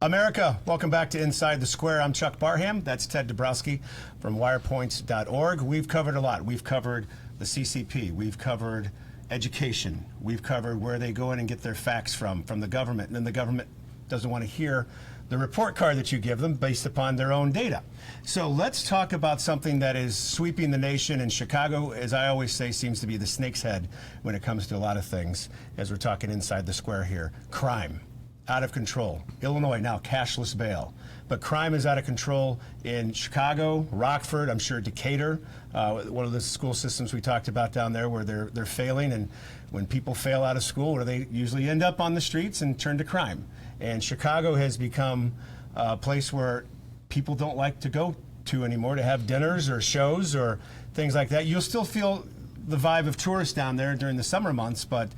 America, welcome back to Inside the Square. I'm Chuck Barham. That's Ted Dabrowski from Wirepoints.org. We've covered a lot. We've covered the CCP. We've covered education. We've covered where they go in and get their facts from the government. And then the government doesn't want to hear the report card that you give them based upon their own data. So let's talk about something that is sweeping the nation. And Chicago, as I always say, seems to be the snake's head when it comes to a lot of things, as we're talking inside the square here. Crime, out of control. Illinois, now cashless bail. But crime is out of control in Chicago, Rockford, I'm sure Decatur, one of the school systems we talked about down there where they're failing. And when people fail out of school, where they usually end up on the streets and turn to crime. And Chicago has become a place where people don't like to go to anymore to have dinners or shows or things like that. You'll still feel the vibe of tourists down there during the summer months, but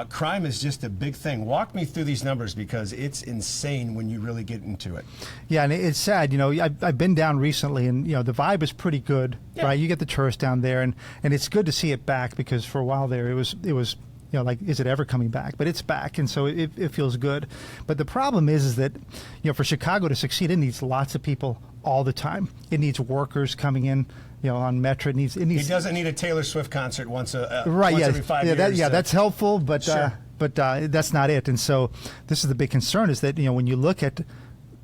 crime is just a big thing. Walk me through these numbers because it's insane when you really get into it. Yeah, and it's sad. You know, I've been down recently, and you know the vibe is pretty good, right? You get the tourists down there, and it's good to see it back because for a while there it was. You know, like, is it ever coming back? But it's back, and so it feels good. But the problem is that, you know, for Chicago to succeed, it needs lots of people all the time. It needs workers coming in, you know, on Metro. It needs. He doesn't need a Taylor Swift concert once every 5 years. That's helpful, but sure. But that's not it. And so this is the big concern: is that, you know, when you look at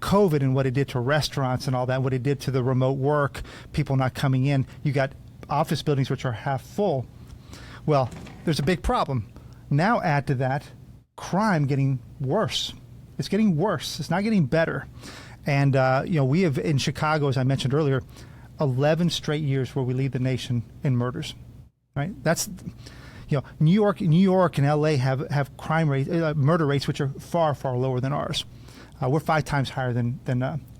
COVID and what it did to restaurants and all that, what it did to the remote work, people not coming in, you got office buildings which are half full. Well, there's a big problem. Now add to that crime getting worse. It's getting worse. It's not getting better. And, you know, we have in Chicago, as I mentioned earlier, 11 straight years where we lead the nation in murders, right? That's, you know, New York and LA have crime rates, murder rates, which are far, far lower than ours. We're 5 times higher than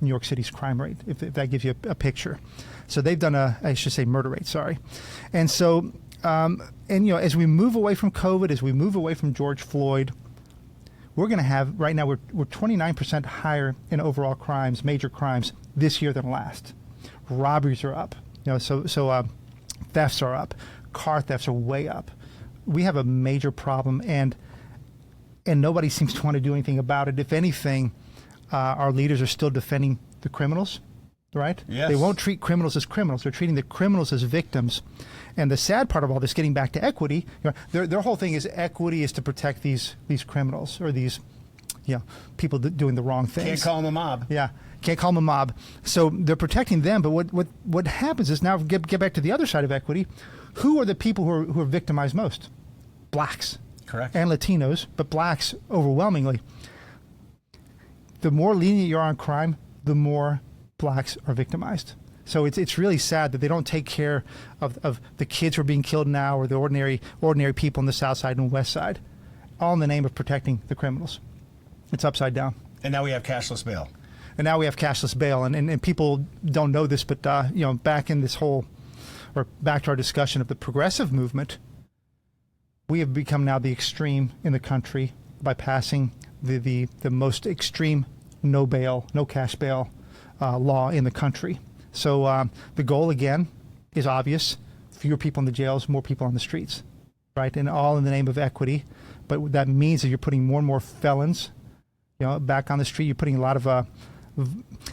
New York City's crime rate, if that gives you a picture. So they've done I should say murder rate, sorry. And so, and, you know, as we move away from COVID, as we move away from George Floyd, we're going to have, right now, we're 29% higher in overall crimes, major crimes, this year than last. Robberies are up. You know, so thefts are up. Car thefts are way up. We have a major problem, and nobody seems to want to do anything about it. If anything, our leaders are still defending the criminals, right? Yes. They won't treat criminals as criminals. They're treating the criminals as victims. And the sad part of all this, getting back to equity, you know, their whole thing is equity is to protect these criminals or these, you know, people doing the wrong things. Can't call them a mob. Yeah, can't call them a mob. So they're protecting them. But what happens is, now get back to the other side of equity. Who are the people who are victimized most? Blacks. Correct. And Latinos, but blacks overwhelmingly. The more lenient you are on crime, the more blacks are victimized. So it's really sad that they don't take care of the kids who are being killed now, or the ordinary people on the south side and west side, all in the name of protecting the criminals. It's upside down. And now we have cashless bail. And people don't know this, but you know, back to our discussion of the progressive movement, we have become now the extreme in the country by passing the most extreme no bail, no cash bail law in the country. So the goal, again, is obvious: fewer people in the jails, more people on the streets, right? And all in the name of equity. But that means that you're putting more and more felons, you know, back on the street. You're putting a lot of,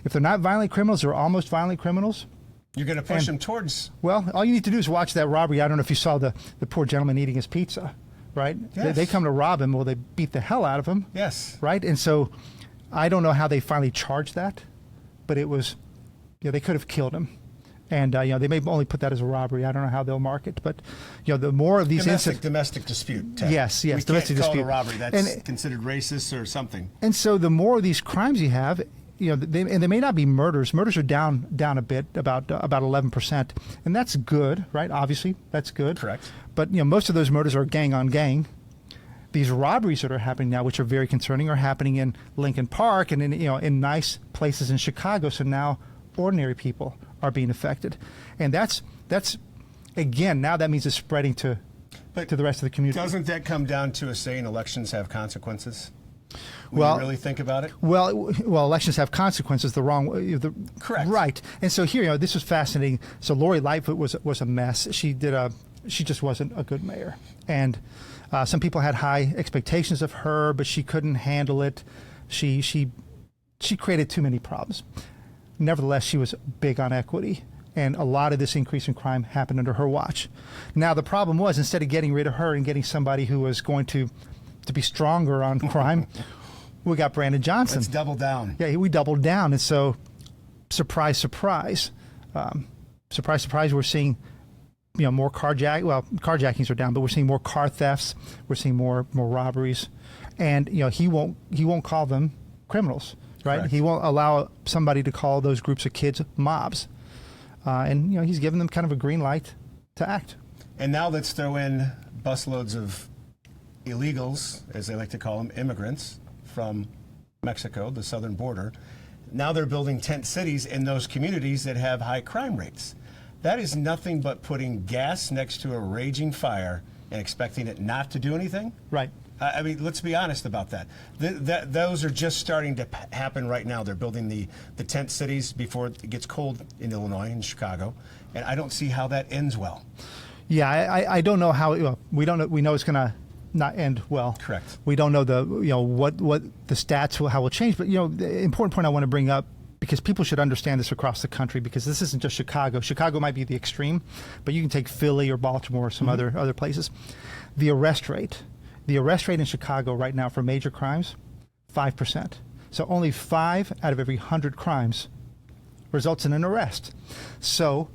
if they're not violent criminals, they're almost violent criminals. You're going to push them towards. Well, all you need to do is watch that robbery. I don't know if you saw the poor gentleman eating his pizza, right? Yes. They come to rob him. Well, they beat the hell out of him. Yes. Right? And so I don't know how they finally charged that, but it was, you know, they could have killed him. And, you know, they may only put that as a robbery. I don't know how they'll mark it. But, you know, the more of these domestic dispute. Ted. Yes, we domestic can't call dispute. it a robbery. That's considered racist or something. And so the more of these crimes you have, you know, they may not be murders. Murders are down a bit, about 11%, and that's good, right? Obviously, that's good. Correct. But, you know, most of those murders are gang on gang. These robberies that are happening now, which are very concerning, are happening in Lincoln Park and in nice places in Chicago. So now ordinary people are being affected, and that's again, now that means it's spreading to the rest of the community. Doesn't that come down to a saying, elections have consequences? When you really think about it? Well, elections have consequences the wrong way. Correct. Right. And so here, you know, this was fascinating. So Lori Lightfoot was a mess. She just wasn't a good mayor. And some people had high expectations of her, but she couldn't handle it. She she created too many problems. Nevertheless, she was big on equity, and a lot of this increase in crime happened under her watch. Now, the problem was, instead of getting rid of her and getting somebody who was going to be stronger on crime, we got Brandon Johnson. Let's double down. Yeah, we doubled down, and so surprise, surprise, surprise, surprise, we're seeing more carjackings are down, but we're seeing more car thefts, we're seeing more robberies, and he won't call them criminals, right? Correct. He won't allow somebody to call those groups of kids mobs, and he's given them kind of a green light to act. And now let's throw in busloads of illegals, as they like to call them, immigrants from Mexico, the southern border. Now they're building tent cities in those communities that have high crime rates. That is nothing but putting gas next to a raging fire and expecting it not to do anything. Right. I mean, let's be honest about that. Those are just starting to happen right now. They're building the tent cities before it gets cold in Illinois and Chicago, and I don't see how that ends well. Yeah, I don't know how. We don't know. We know it's going to not end well. Correct. We don't know what the stats will, how it will change. But the important point I want to bring up, because people should understand this across the country, because this isn't just Chicago. Chicago might be the extreme, but you can take Philly or Baltimore or some other places. The arrest rate in Chicago right now for major crimes, 5%. So only 5 out of every 100 crimes results in an arrest. So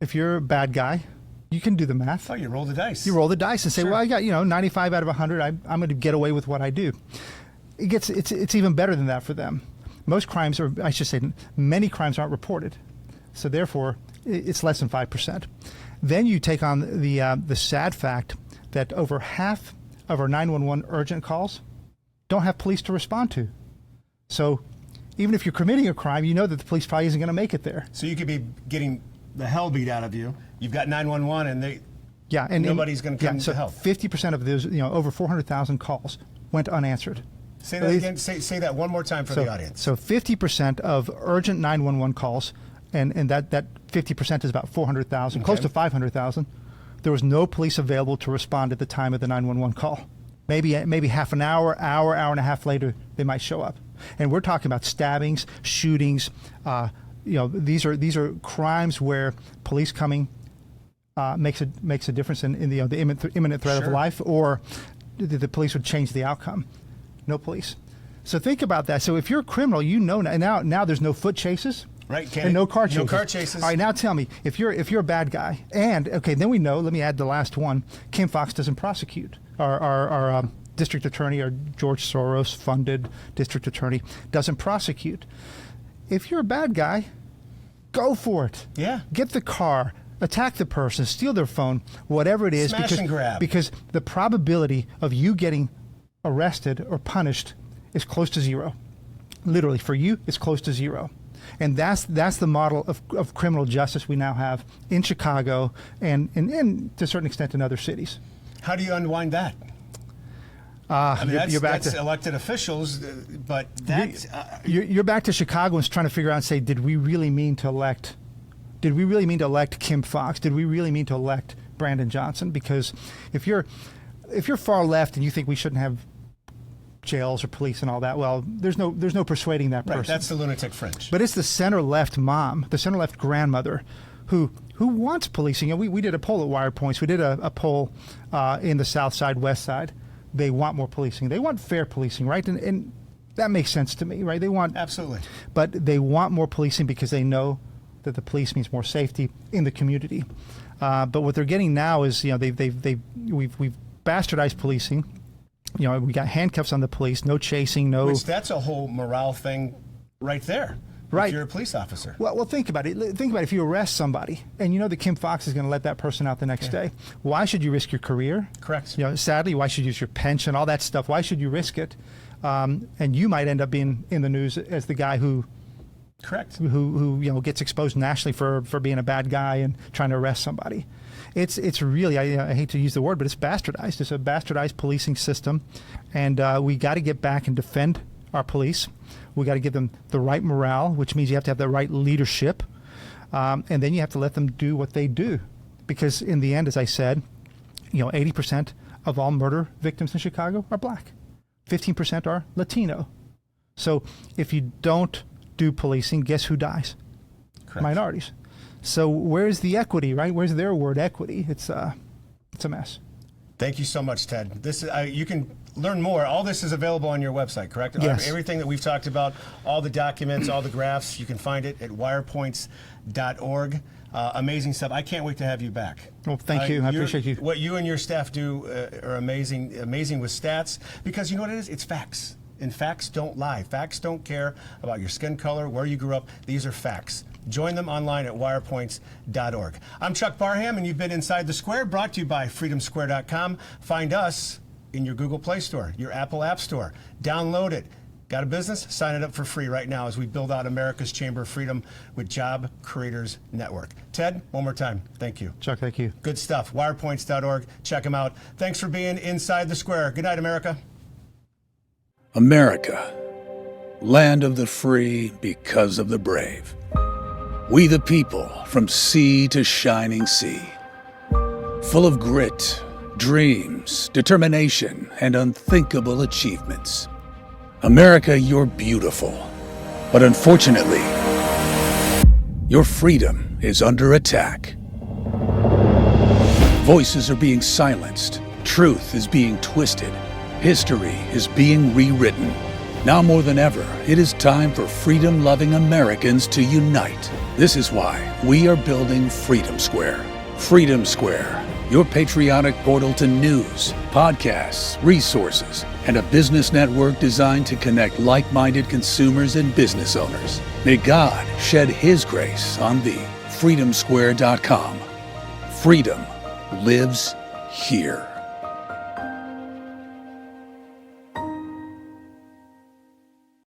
if you're a bad guy, you can do the math. Oh, you roll the dice. You roll the dice and say, Sure. well, I got 95 out of 100. I'm going to get away with what I do. It's even better than that for them. Most crimes, or I should say, many crimes aren't reported, so therefore it's less than 5%. Then you take on the sad fact that over half of our 911 urgent calls don't have police to respond to. So even if you're committing a crime, you know that the police probably isn't going to make it there. So you could be getting the hell beat out of you. You've got 911, and nobody's going to come to help. 50% of those, over 400,000 calls went unanswered. Say that again. Say that one more time for the audience. So 50% of urgent 911 calls, and that 50% is about 400,000, close to 500,000. There was no police available to respond at the time of the 911 call. Maybe half an hour and a half later, they might show up. And we're talking about stabbings, shootings. These are crimes where police coming makes a difference in the imminent threat of life, or the police would change the outcome. No police. So think about that. So if you're a criminal, now there's no foot chases. Right, and no car chases. No car chases. All right, now tell me, if you're a bad guy, and then we know. Let me add the last one. Kim Foxx doesn't prosecute. Our district attorney, our George Soros-funded district attorney, doesn't prosecute. If you're a bad guy, go for it. Yeah. Get the car, attack the person, steal their phone, whatever it is. Smash and grab. Because the probability of you getting arrested or punished is close to zero. Literally, for you, it's close to zero. And that's the model of criminal justice we now have in Chicago and to a certain extent in other cities. How do you unwind that? You're back to elected officials, but that's... You're back to Chicago and trying to figure out and say, did we really mean to elect Kim Foxx? Did we really mean to elect Brandon Johnson? Because if you're far left and you think we shouldn't have jails or police and all that, well, there's no persuading that person. Right, that's the lunatic fringe. But it's the center-left mom, the center-left grandmother who wants policing. We did a poll at Wirepoints. We did a poll in the South Side, West Side. They want more policing. They want fair policing, right? And that makes sense to me, right? They want... Absolutely. But they want more policing because they know that the police means more safety in the community. But what they're getting now is, we've bastardized policing. We got handcuffs on the police, no chasing, no... Which that's a whole morale thing right there. Right. If you're a police officer. Well, think about it. Think about if you arrest somebody and you know that Kim Foxx is going to let that person out the next day. Why should you risk your career? Correct. Sadly, why should you use your pension, all that stuff? Why should you risk it? And you might end up being in the news as the guy who... Correct. Who gets exposed nationally for being a bad guy and trying to arrest somebody. It's really, I hate to use the word, but it's bastardized. It's a bastardized policing system, and we got to get back and defend our police. We got to give them the right morale, which means you have to have the right leadership, and then you have to let them do what they do, because in the end, as I said, 80% of all murder victims in Chicago are black, 15% are Latino. So if you don't do policing, guess who dies? Correct. Minorities. So where's the equity, right? Where's their word equity? It's a mess. Thank you so much, Ted. This is, you can learn more. All this is available on your website, correct? Yes. Everything that we've talked about, all the documents, all the graphs, you can find it at wirepoints.org. Amazing stuff. I can't wait to have you back. Well, thank you. I appreciate you. What you and your staff do are amazing with stats, because you know what it is? It's facts. And facts don't lie. Facts don't care about your skin color, where you grew up. These are facts. Join them online at wirepoints.org. I'm Chuck Barham, and you've been Inside the Square, brought to you by freedomsquare.com. Find us in your Google Play Store, your Apple App Store. Download it. Got a business? Sign it up for free right now as we build out America's Chamber of Freedom with Job Creators Network. Ted, one more time, thank you. Chuck, thank you. Good stuff. Wirepoints.org. Check them out. Thanks for being Inside the Square. Good night, America. America, land of the free because of the brave. We the people, from sea to shining sea. Full of grit, dreams, determination, and unthinkable achievements. America, you're beautiful. But unfortunately, your freedom is under attack. Voices are being silenced. Truth is being twisted. History is being rewritten. Now more than ever, it is time for freedom-loving Americans to unite. This is why we are building Freedom Square. Freedom Square, your patriotic portal to news, podcasts, resources, and a business network designed to connect like-minded consumers and business owners. May God shed His grace on thee. freedomsquare.com. Freedom lives here.